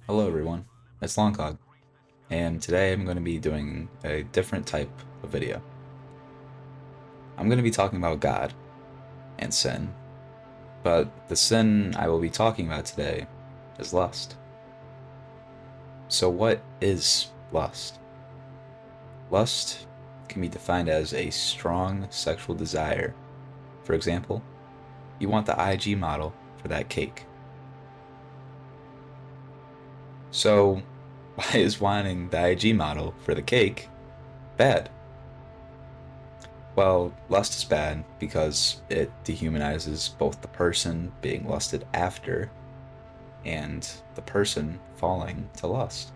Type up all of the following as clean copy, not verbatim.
Hello everyone, it's Longcog, and today I'm going to be doing a different type of video. I'm going to be talking about God and sin, but the sin I will be talking about today is lust. So what is lust? Lust can be defined as a strong sexual desire. For example, you want the IG model for that cake. So why is wanting the IG model for the cake bad? Well, lust is bad because it dehumanizes both the person being lusted after and the person falling to lust.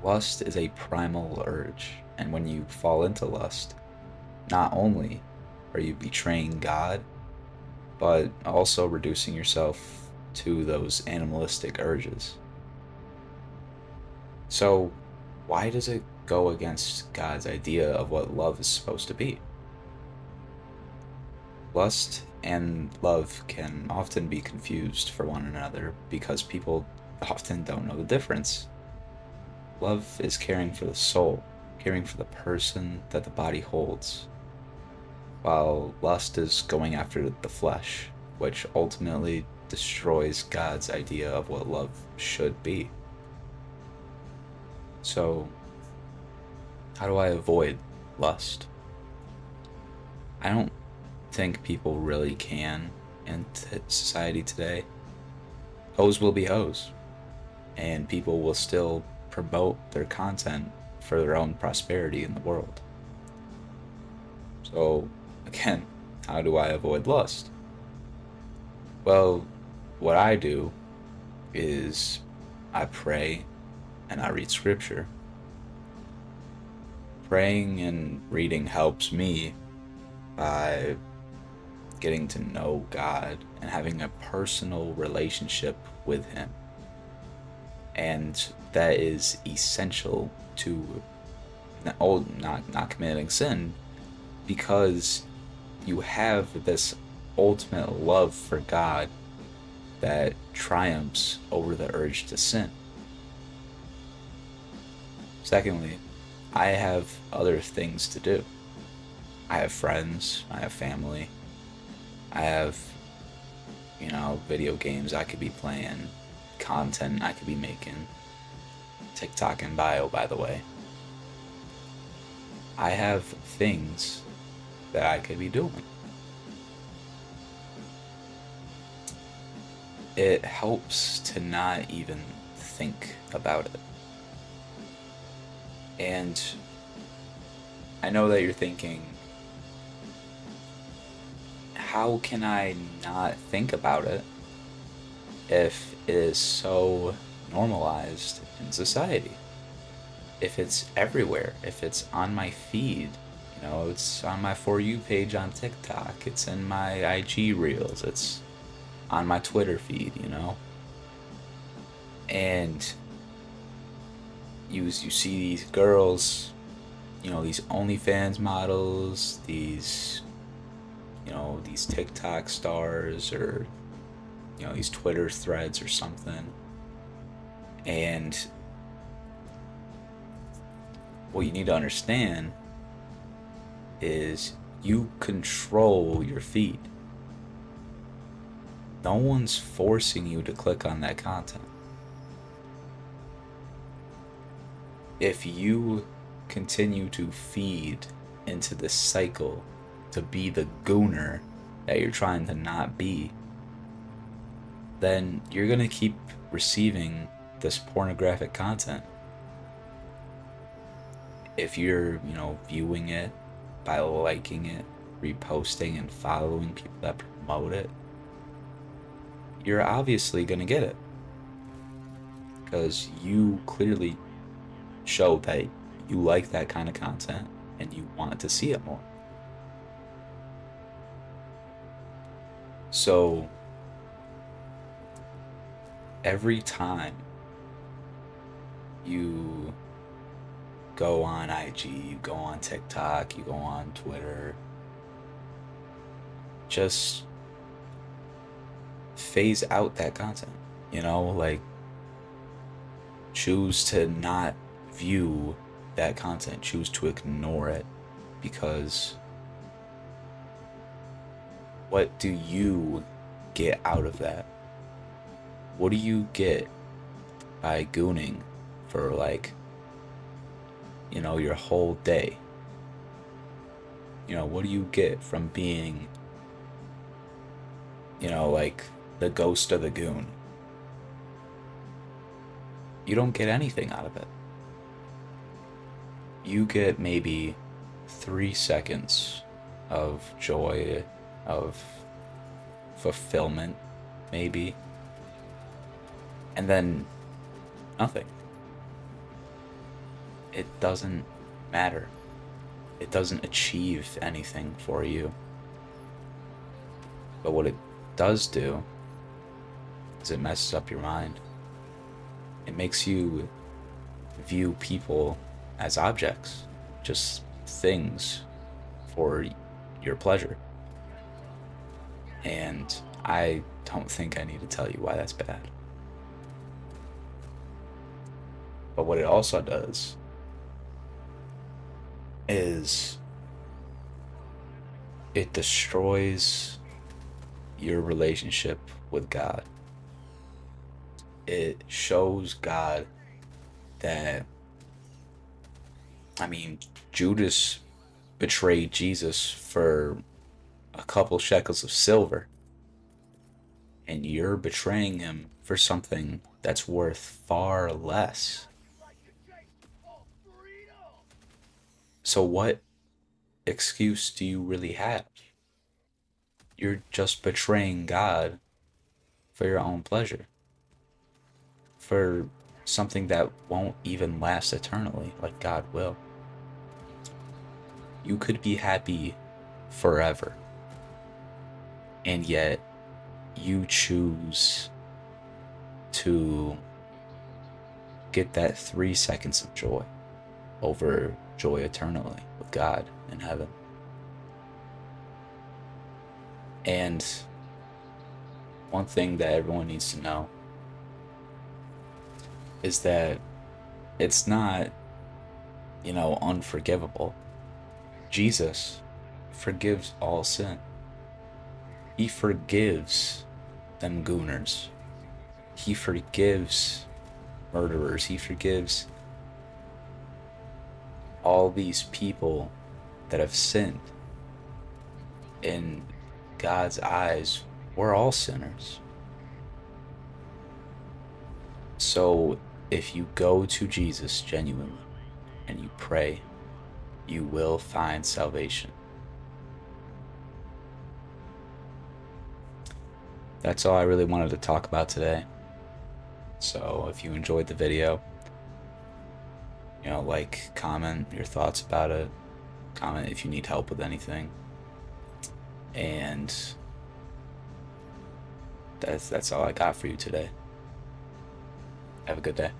Lust is a primal urge, and when you fall into lust, not only are you betraying God, but also reducing yourself to those animalistic urges. So, why does it go against God's idea of what love is supposed to be? Lust and love can often be confused for one another because people often don't know the difference. Love is caring for the soul, caring for the person that the body holds, while lust is going after the flesh, which ultimately destroys God's idea of what love should be. So, how do I avoid lust? I don't think people really can in society today. Hoes will be hoes, and people will still promote their content for their own prosperity in the world. So, again, how do I avoid lust? Well, what I do is I pray and I read scripture. Praying and reading helps me by getting to know God and having a personal relationship with Him. And that is essential to not committing sin, because you have this ultimate love for God that triumphs over the urge to sin. Secondly, I have other things to do. I have friends, I have family, I have, video games I could be playing, content I could be making. TikTok and bio, by the way. I have things that I could be doing. It helps to not even think about it. And I know that you're thinking, how can I not think about it if it is so normalized in society? If it's everywhere, if it's on my feed, it's on my For You page on TikTok, it's in my IG reels, it's on my Twitter feed. And you see these girls, these OnlyFans models, these TikTok stars, or these Twitter threads or something. And what you need to understand is you control your feed. No one's forcing you to click on that content. If you continue to feed into this cycle to be the gooner that you're trying to not be, then you're going to keep receiving this pornographic content. If you're, viewing it by liking it, reposting, and following people that promote it, you're obviously going to get it. Because you clearly show that you like that kind of content and you want to see it more. So, every time you go on IG, you go on TikTok, you go on Twitter, just phase out that content. Like, choose to not view that content, choose to ignore it, because what do you get out of that? What do you get by gooning for, like, your whole day? What do you get from being, like the ghost of the goon? You don't get anything out of it. You get maybe 3 seconds of joy, of fulfillment, maybe, and then nothing. It doesn't matter. It doesn't achieve anything for you. But what it does do is it messes up your mind. It makes you view people as objects, just things for your pleasure. And I don't think I need to tell you why that's bad. But what it also does is it destroys your relationship with God. It shows God that, Judas betrayed Jesus for a couple shekels of silver, and you're betraying him for something that's worth far less. So what excuse do you really have? You're just betraying God for your own pleasure, for something that won't even last eternally like God will. You could be happy forever, and yet you choose to get that 3 seconds of joy over joy eternally with God in heaven. And one thing that everyone needs to know is that it's not, unforgivable. Jesus forgives all sin. He forgives them gooners. He forgives murderers. He forgives all these people that have sinned. In God's eyes, we're all sinners. So if you go to Jesus genuinely and you pray, you will find salvation. That's all I really wanted to talk about today. So if you enjoyed the video, comment your thoughts about it. Comment if you need help with anything. And that's all I got for you today. Have a good day.